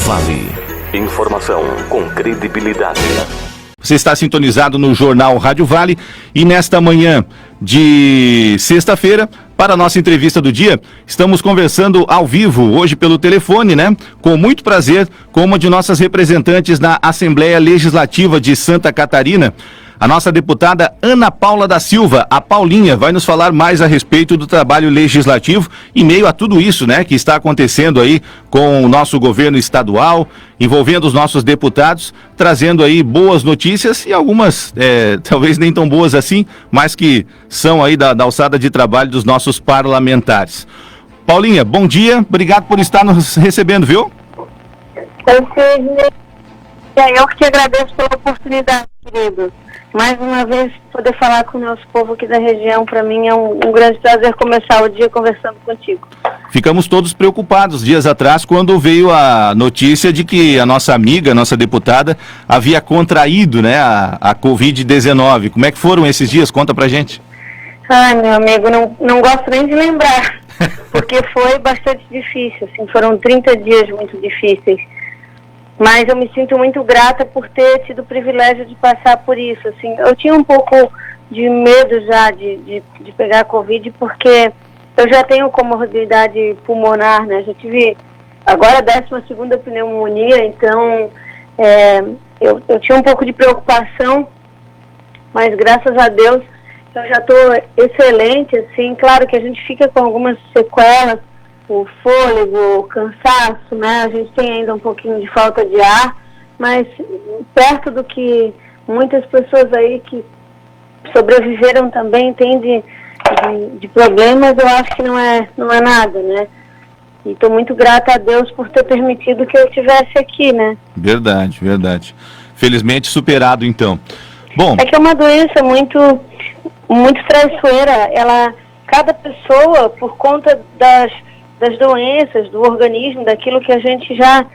Vale. Informação com credibilidade. Você está sintonizado no Jornal Rádio Vale e nesta manhã de sexta-feira, para a nossa entrevista do dia, estamos conversando ao vivo, hoje pelo telefone, né? Com muito prazer, com uma de nossas representantes na Assembleia Legislativa de Santa Catarina, a nossa deputada Ana Paula da Silva. A Paulinha vai nos falar mais a respeito do trabalho legislativo em meio a tudo isso, né, que está acontecendo aí com o nosso governo estadual, envolvendo os nossos deputados, trazendo aí boas notícias e algumas, talvez nem tão boas assim, mas que são aí da alçada de trabalho dos nossos parlamentares. Paulinha, bom dia, obrigado por estar nos recebendo, viu? Eu que te agradeço pela oportunidade, querido. Mais uma vez, poder falar com o nosso povo aqui da região, para mim é um grande prazer começar o dia conversando contigo. Ficamos todos preocupados dias atrás quando veio a notícia de que a nossa amiga, a nossa deputada, havia contraído, né, a Covid-19. Como é que foram esses dias? Conta pra gente. Ai, meu amigo, não gosto nem de lembrar, porque foi bastante difícil, assim, foram 30 dias muito difíceis. Mas eu me sinto muito grata por ter tido o privilégio de passar por isso, assim. Eu tinha um pouco de medo já de pegar a Covid, porque eu já tenho comorbidade pulmonar, né? Já tive agora a 12ª pneumonia, então eu tinha um pouco de preocupação, mas graças a Deus eu já estou excelente, assim. Claro que a gente fica com algumas sequelas, o fôlego, o cansaço, né? A gente tem ainda um pouquinho de falta de ar, mas perto do que muitas pessoas aí que sobreviveram também têm de problemas, eu acho que não é nada, né? E estou muito grata a Deus por ter permitido que eu estivesse aqui, né? Verdade, verdade. Felizmente superado, então. Bom, é que é uma doença muito traiçoeira. Cada pessoa, por conta das doenças, do organismo, daquilo que a gente já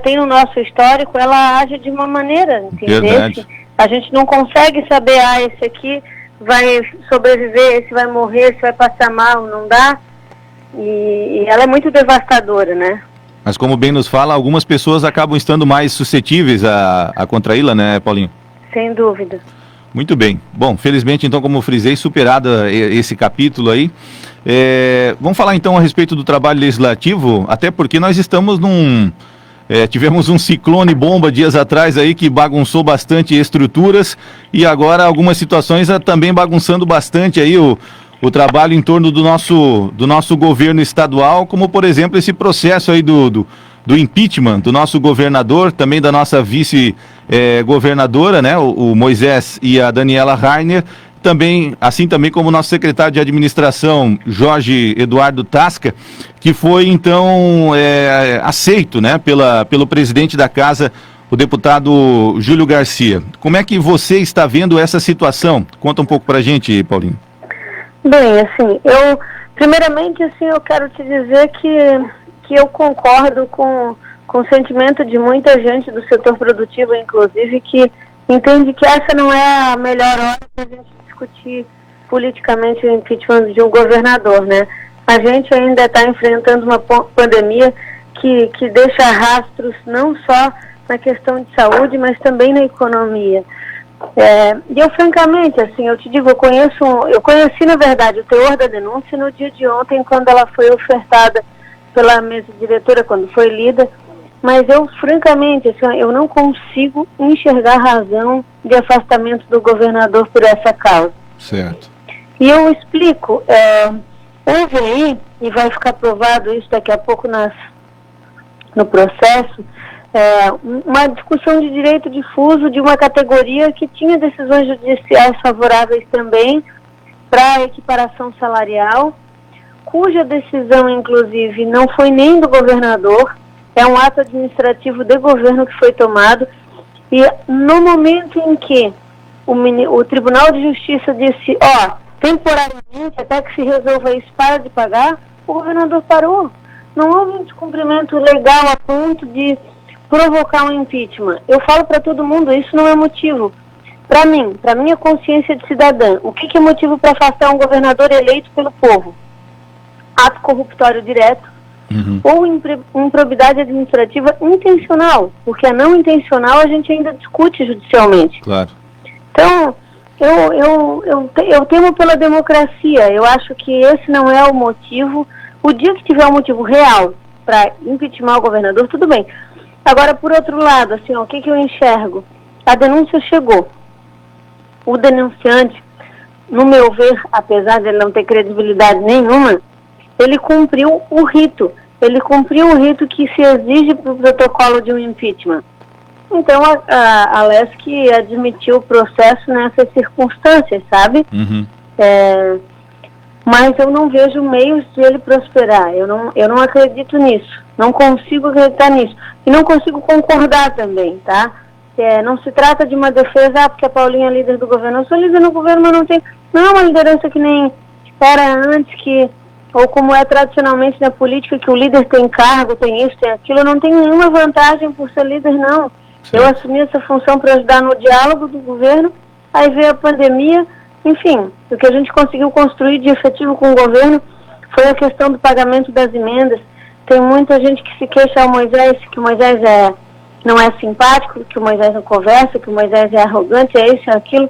tem no nosso histórico, ela age de uma maneira, entendeu? Verdade. A gente não consegue saber, esse aqui vai sobreviver, esse vai morrer, esse vai passar mal, não dá. E ela é muito devastadora, né? Mas como bem nos fala, algumas pessoas acabam estando mais suscetíveis a contraí-la, né, Paulinho? Sem dúvida. Muito bem. Bom, felizmente, então, como eu frisei, superado esse capítulo aí. Vamos falar, então, a respeito do trabalho legislativo, até porque nós estamos tivemos um ciclone bomba dias atrás aí que bagunçou bastante estruturas e agora algumas situações também bagunçando bastante aí o trabalho em torno do nosso governo estadual, como, por exemplo, esse processo aí do impeachment do nosso governador, também da nossa vice-governadora, né, o Moisés e a Daniela Rainer, também, assim também como o nosso secretário de administração, Jorge Eduardo Tasca, que foi então aceito, né, pelo presidente da casa, o deputado Júlio Garcia. Como é que você está vendo essa situação? Conta um pouco pra gente, Paulinho. Bem, assim, primeiramente, assim, eu quero te dizer que eu concordo com o sentimento de muita gente do setor produtivo, inclusive, que entende que essa não é a melhor hora para a gente discutir politicamente o impeachment de um governador, né? A gente ainda está enfrentando uma pandemia que deixa rastros não só na questão de saúde, mas também na economia. E eu, francamente, assim, eu te digo, eu conheci, na verdade, o teor da denúncia no dia de ontem, quando ela foi ofertada pela mesa diretora, quando foi lida, mas eu, francamente, assim, eu não consigo enxergar razão de afastamento do governador por essa causa. Certo. E eu explico, houve aí, e vai ficar provado isso daqui a pouco no processo, uma discussão de direito difuso de uma categoria que tinha decisões judiciais favoráveis também para a equiparação salarial, cuja decisão, inclusive, não foi nem do governador, é um ato administrativo de governo que foi tomado, e no momento em que o Tribunal de Justiça disse, temporariamente, até que se resolva isso, para de pagar, o governador parou. Não houve um descumprimento legal a ponto de provocar um impeachment. Eu falo para todo mundo, isso não é motivo. Para mim, para minha consciência de cidadã, o que é motivo para afastar um governador eleito pelo povo? Ato corruptório direto, ou improbidade administrativa intencional, porque a não intencional a gente ainda discute judicialmente. Claro. Então, eu temo pela democracia. Eu acho que esse não é o motivo. O dia que tiver um motivo real para impeachment o governador, tudo bem. Agora, por outro lado, assim, o que eu enxergo? A denúncia chegou. O denunciante, no meu ver, apesar de ele não ter credibilidade nenhuma, ele cumpriu o rito. Ele cumpriu o rito que se exige para o protocolo de um impeachment. Então, a LESC admitiu o processo nessas circunstâncias, sabe? Mas eu não vejo meios de ele prosperar. Eu não acredito nisso. Não consigo acreditar nisso. E não consigo concordar também, tá? Não se trata de uma defesa, porque a Paulinha é líder do governo. Eu sou líder no governo, mas não é uma liderança que nem era antes, ou como é tradicionalmente na política, que o líder tem cargo, tem isso, tem aquilo. Eu não tenho nenhuma vantagem por ser líder, não. Sim. Eu assumi essa função para ajudar no diálogo do governo, aí veio a pandemia, enfim, o que a gente conseguiu construir de efetivo com o governo foi a questão do pagamento das emendas. Tem muita gente que se queixa ao Moisés, que o Moisés não é simpático, que o Moisés não conversa, que o Moisés é arrogante, é isso, é aquilo.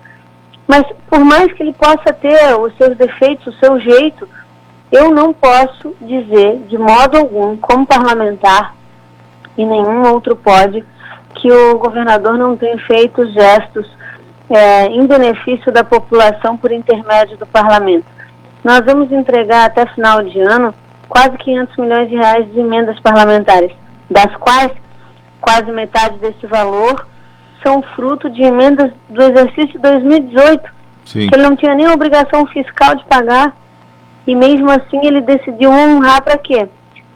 Mas por mais que ele possa ter os seus defeitos, o seu jeito, eu não posso dizer de modo algum, como parlamentar, e nenhum outro pode, que o governador não tem feito gestos em benefício da população por intermédio do parlamento. Nós vamos entregar até final de ano quase 500 milhões de reais de emendas parlamentares, das quais quase metade desse valor são fruto de emendas do exercício 2018, Sim. que ele não tinha nem obrigação fiscal de pagar, e mesmo assim ele decidiu honrar para quê?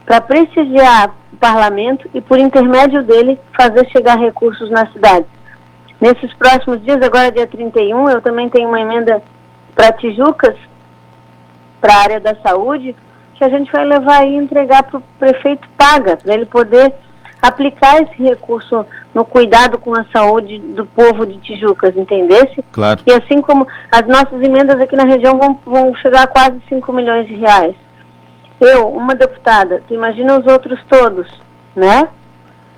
Para prestigiar o parlamento e, por intermédio dele, fazer chegar recursos na cidade. Nesses próximos dias, agora dia 31, eu também tenho uma emenda para Tijucas, para a área da saúde, que a gente vai levar e entregar para o prefeito Paga, para ele poder aplicar esse recurso no cuidado com a saúde do povo de Tijucas, entendesse? Claro. E assim como as nossas emendas aqui na região vão chegar a quase 5 milhões de reais. Eu, uma deputada, tu imagina os outros todos, né?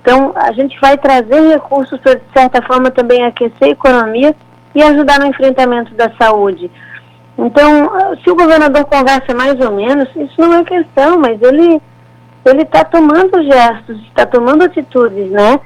Então, a gente vai trazer recursos para, de certa forma, também aquecer a economia e ajudar no enfrentamento da saúde. Então, se o governador conversa mais ou menos, isso não é questão, mas ele está tomando gestos, está tomando atitudes, né?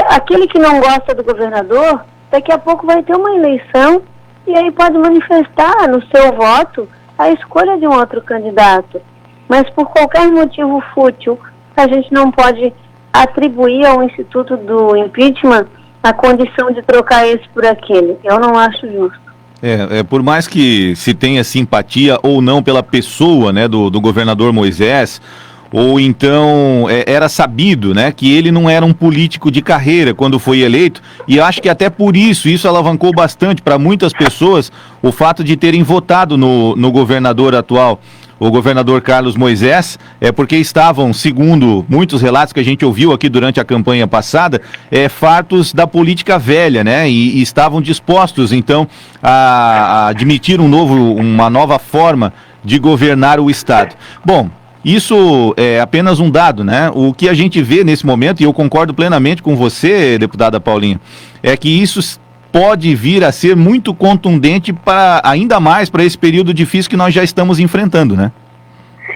Aquele que não gosta do governador, daqui a pouco vai ter uma eleição e aí pode manifestar no seu voto a escolha de um outro candidato. Mas por qualquer motivo fútil, a gente não pode atribuir ao Instituto do Impeachment a condição de trocar esse por aquele. Eu não acho justo. Por mais que se tenha simpatia ou não pela pessoa, né, do governador Moisés, ou então era sabido, né, que ele não era um político de carreira quando foi eleito, e acho que até por isso alavancou bastante para muitas pessoas o fato de terem votado no governador atual, o governador Carlos Moisés, porque estavam, segundo muitos relatos que a gente ouviu aqui durante a campanha passada, fartos da política velha, né, e estavam dispostos, então, a admitir uma nova forma de governar o Estado. Bom, isso é apenas um dado, né? O que a gente vê nesse momento, e eu concordo plenamente com você, deputada Paulinha, é que isso pode vir a ser muito contundente, ainda mais para esse período difícil que nós já estamos enfrentando, né?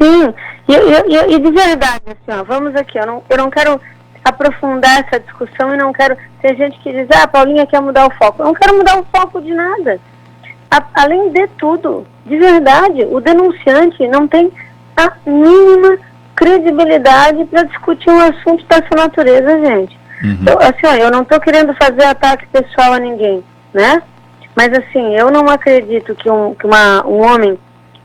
Sim, e de verdade, assim, ó, vamos aqui, eu não quero aprofundar essa discussão e não quero ter gente que diz, Paulinha quer mudar o foco. Eu não quero mudar o foco de nada. Além de tudo, de verdade, o denunciante não tem a mínima credibilidade para discutir um assunto dessa natureza, gente. Eu não estou querendo fazer ataque pessoal a ninguém, né? Mas assim, eu não acredito que um homem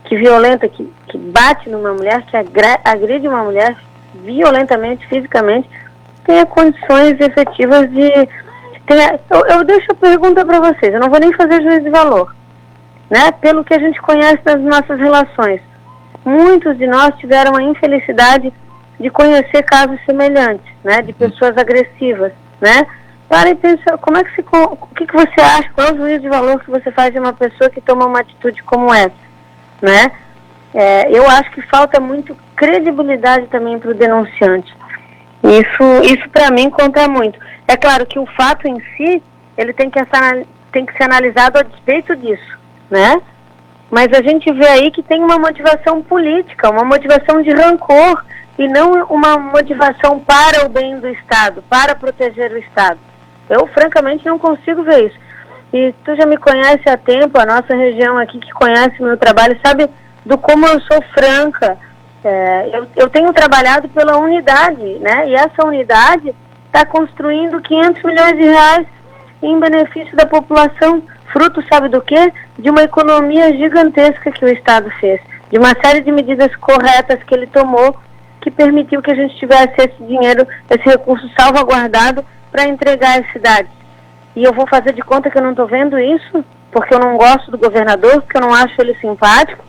que violenta, que bate numa mulher, que agride uma mulher violentamente, fisicamente, tenha condições efetivas de... Eu deixo a pergunta para vocês, eu não vou nem fazer juízo de valor, né? Pelo que a gente conhece das nossas relações. Muitos de nós tiveram a infelicidade de conhecer casos semelhantes, né, de pessoas agressivas, né? Para e pensa, o que você acha, qual é o juízo de valor que você faz de uma pessoa que toma uma atitude como essa, né? eu acho que falta muito credibilidade também para o denunciante. Isso para mim conta muito. É claro que o fato em si, ele tem que ser analisado a despeito disso, né? Mas a gente vê aí que tem uma motivação política, uma motivação de rancor, e não uma motivação para o bem do Estado, para proteger o Estado. Eu, francamente, não consigo ver isso. E tu já me conhece há tempo, a nossa região aqui que conhece o meu trabalho, sabe do como eu sou franca. Eu tenho trabalhado pela unidade, né? E essa unidade está construindo 500 milhões de reais em benefício da população, fruto, sabe do quê? De uma economia gigantesca que o Estado fez, de uma série de medidas corretas que ele tomou, que permitiu que a gente tivesse esse dinheiro, esse recurso salvaguardado para entregar às cidades. E eu vou fazer de conta que eu não estou vendo isso, porque eu não gosto do governador, porque eu não acho ele simpático.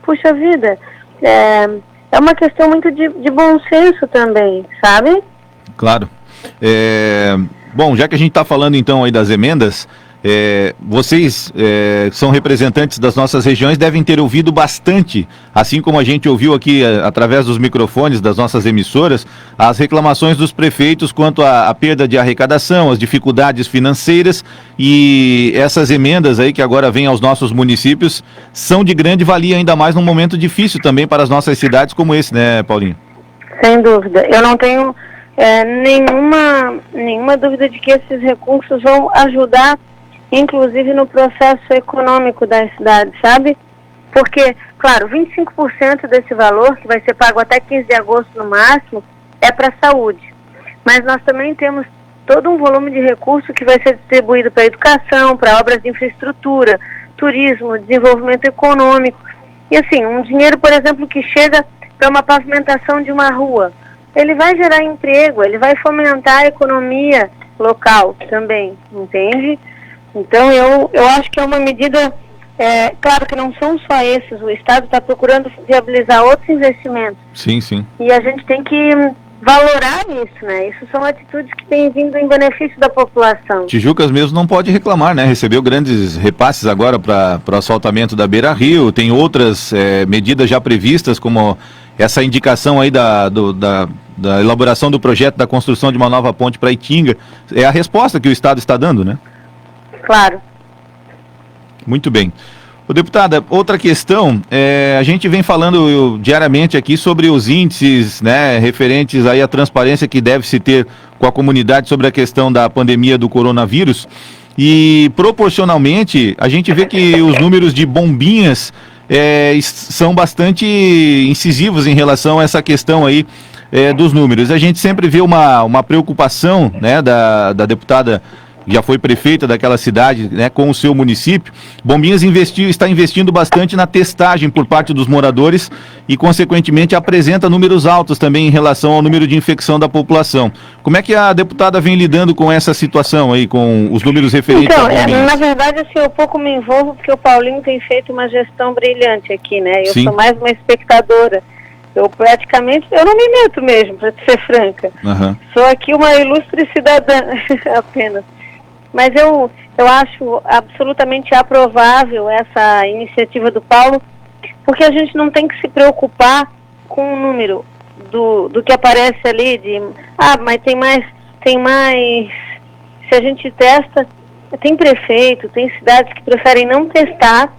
Puxa vida, é uma questão muito de bom senso também, sabe? Claro. Bom, já que a gente está falando então aí das emendas, vocês são representantes das nossas regiões, devem ter ouvido bastante, assim como a gente ouviu aqui através dos microfones das nossas emissoras, as reclamações dos prefeitos quanto à perda de arrecadação, as dificuldades financeiras, e essas emendas aí que agora vêm aos nossos municípios são de grande valia, ainda mais num momento difícil também para as nossas cidades como esse, né, Paulinho? Sem dúvida. Eu não tenho nenhuma dúvida de que esses recursos vão ajudar, inclusive no processo econômico das cidades, sabe? Porque, claro, 25% desse valor, que vai ser pago até 15 de agosto no máximo, é para a saúde. Mas nós também temos todo um volume de recurso que vai ser distribuído para educação, para obras de infraestrutura, turismo, desenvolvimento econômico. E assim, um dinheiro, por exemplo, que chega para uma pavimentação de uma rua, ele vai gerar emprego, ele vai fomentar a economia local também, entende? Então, eu acho que é uma medida, claro que não são só esses, o Estado está procurando viabilizar outros investimentos. Sim, sim. E a gente tem que valorar isso, né? Isso são atitudes que têm vindo em benefício da população. Tijucas mesmo não pode reclamar, né? Recebeu grandes repasses agora para o asfaltamento da Beira Rio, tem outras medidas já previstas, como essa indicação aí da elaboração do projeto da construção de uma nova ponte para Itinga. É a resposta que o Estado está dando, né? Claro. Muito bem. Ô, deputada, outra questão, a gente vem falando diariamente aqui sobre os índices, né, referentes aí à transparência que deve se ter com a comunidade sobre a questão da pandemia do coronavírus, e proporcionalmente a gente vê que os números de bombinhas são bastante incisivos em relação a essa questão aí dos números. A gente sempre vê uma preocupação, né, da deputada, já foi prefeita daquela cidade, né, com o seu município. Bombinhas está investindo bastante na testagem por parte dos moradores e, consequentemente, apresenta números altos também em relação ao número de infecção da população. Como é que a deputada vem lidando com essa situação aí, com os números referentes a Bombinhas? Na verdade, assim, eu pouco me envolvo porque o Paulinho tem feito uma gestão brilhante aqui, né? Eu sou mais uma espectadora. Eu não me meto mesmo, para ser franca. Uhum. Sou aqui uma ilustre cidadã apenas. Mas eu acho absolutamente aprovável essa iniciativa do Paulo, porque a gente não tem que se preocupar com o número do que aparece ali, mas tem mais, se a gente testa, tem prefeito, tem cidades que preferem não testar,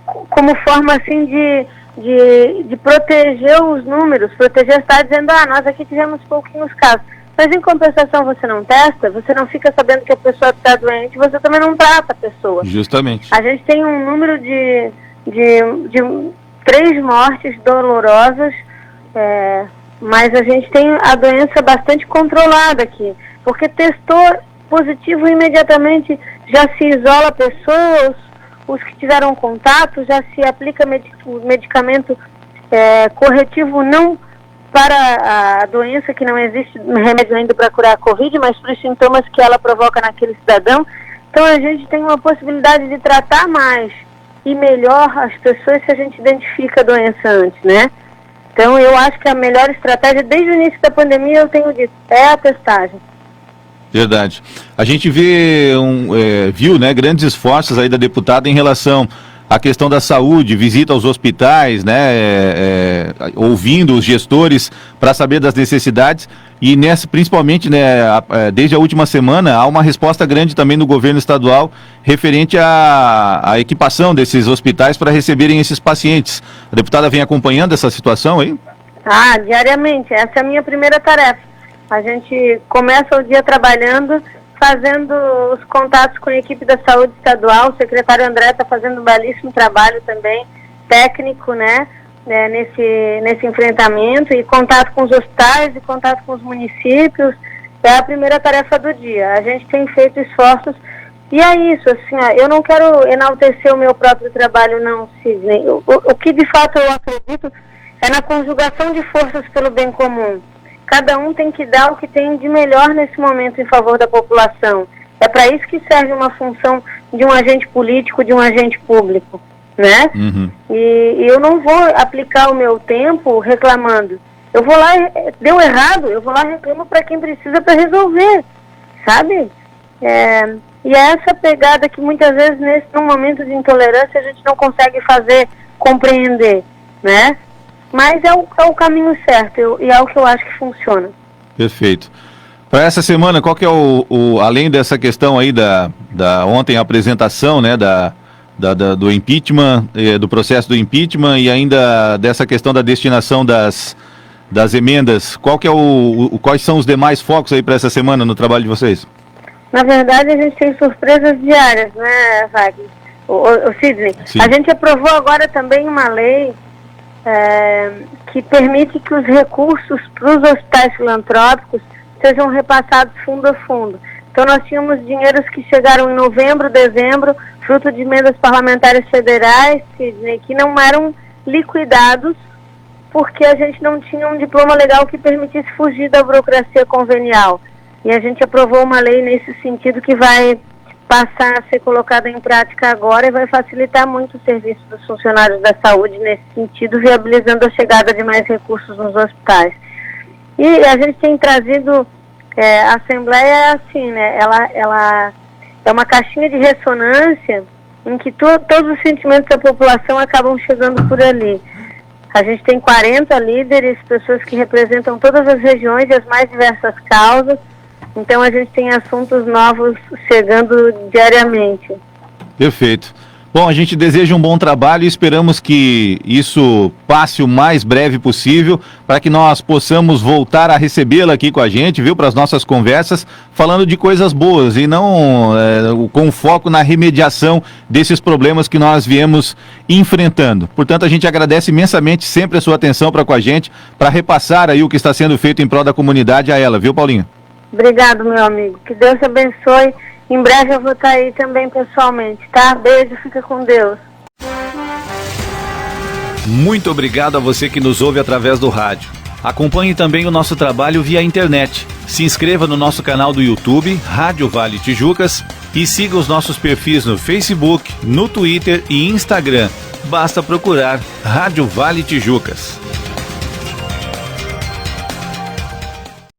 como forma assim de proteger os números, proteger a cidade dizendo, nós aqui tivemos pouquinhos casos. Mas em compensação você não testa, você não fica sabendo que a pessoa está doente, você também não trata a pessoa. Justamente. A gente tem um número de 3 mortes dolorosas, mas a gente tem a doença bastante controlada aqui, porque testou positivo imediatamente, já se isola pessoas, os que tiveram contato, já se aplica medicamento corretivo não para a doença, que não existe remédio ainda para curar a Covid, mas para os sintomas que ela provoca naquele cidadão. Então a gente tem uma possibilidade de tratar mais e melhor as pessoas se a gente identifica a doença antes, né? Então eu acho que a melhor estratégia, desde o início da pandemia, eu tenho dito, é a testagem. Verdade. A gente viu, né, grandes esforços aí da deputada em relação a questão da saúde, visita aos hospitais, né, ouvindo os gestores para saber das necessidades. E principalmente, né, desde a última semana, há uma resposta grande também do governo estadual referente à equipação desses hospitais para receberem esses pacientes. A deputada vem acompanhando essa situação aí? Diariamente. Essa é a minha primeira tarefa. A gente começa o dia trabalhando, fazendo os contatos com a equipe da saúde estadual. O secretário André está fazendo um belíssimo trabalho também, técnico, né? Nesse enfrentamento, e contato com os hospitais e contato com os municípios. É a primeira tarefa do dia. A gente tem feito esforços, e é isso, assim, eu não quero enaltecer o meu próprio trabalho, não, Sidney. O que de fato eu acredito é na conjugação de forças pelo bem comum. Cada um tem que dar o que tem de melhor nesse momento em favor da população. É para isso que serve uma função de um agente político, de um agente público, né? Uhum. E eu não vou aplicar o meu tempo reclamando. Eu vou lá, deu errado, eu vou lá e reclamo para quem precisa para resolver, sabe? E é essa pegada que muitas vezes num momento de intolerância a gente não consegue fazer compreender, né? Mas é o caminho certo e é o que eu acho que funciona. Perfeito. Para essa semana, qual que é além dessa questão aí da ontem a apresentação, né, do impeachment, do processo do impeachment, e ainda dessa questão da destinação das emendas, quais são os demais focos aí para essa semana no trabalho de vocês? Na verdade, a gente tem surpresas diárias, né, Wagner? O Sidney, Sim. A gente aprovou agora também uma lei que permite que os recursos para os hospitais filantrópicos sejam repassados fundo a fundo. Então nós tínhamos dinheiros que chegaram em novembro, dezembro, fruto de emendas parlamentares federais, que não eram liquidados porque a gente não tinha um diploma legal que permitisse fugir da burocracia convenial. E a gente aprovou uma lei nesse sentido que vai passar a ser colocada em prática agora e vai facilitar muito o serviço dos funcionários da saúde nesse sentido, viabilizando a chegada de mais recursos nos hospitais. E a gente tem trazido, a Assembleia é assim, né, ela é uma caixinha de ressonância em que todos os sentimentos da população acabam chegando por ali. A gente tem 40 líderes, pessoas que representam todas as regiões e as mais diversas causas. Então a gente tem assuntos novos chegando diariamente. Perfeito. Bom, a gente deseja um bom trabalho e esperamos que isso passe o mais breve possível para que nós possamos voltar a recebê-la aqui com a gente, viu, para as nossas conversas, falando de coisas boas e não com foco na remediação desses problemas que nós viemos enfrentando. Portanto, a gente agradece imensamente sempre a sua atenção para com a gente, para repassar aí o que está sendo feito em prol da comunidade a ela, viu, Paulinho? Obrigado, meu amigo. Que Deus te abençoe. Em breve eu vou estar aí também pessoalmente, tá? Beijo, fica com Deus. Muito obrigado a você que nos ouve através do rádio. Acompanhe também o nosso trabalho via internet. Se inscreva no nosso canal do YouTube, Rádio Vale Tijucas, e siga os nossos perfis no Facebook, no Twitter e Instagram. Basta procurar Rádio Vale Tijucas.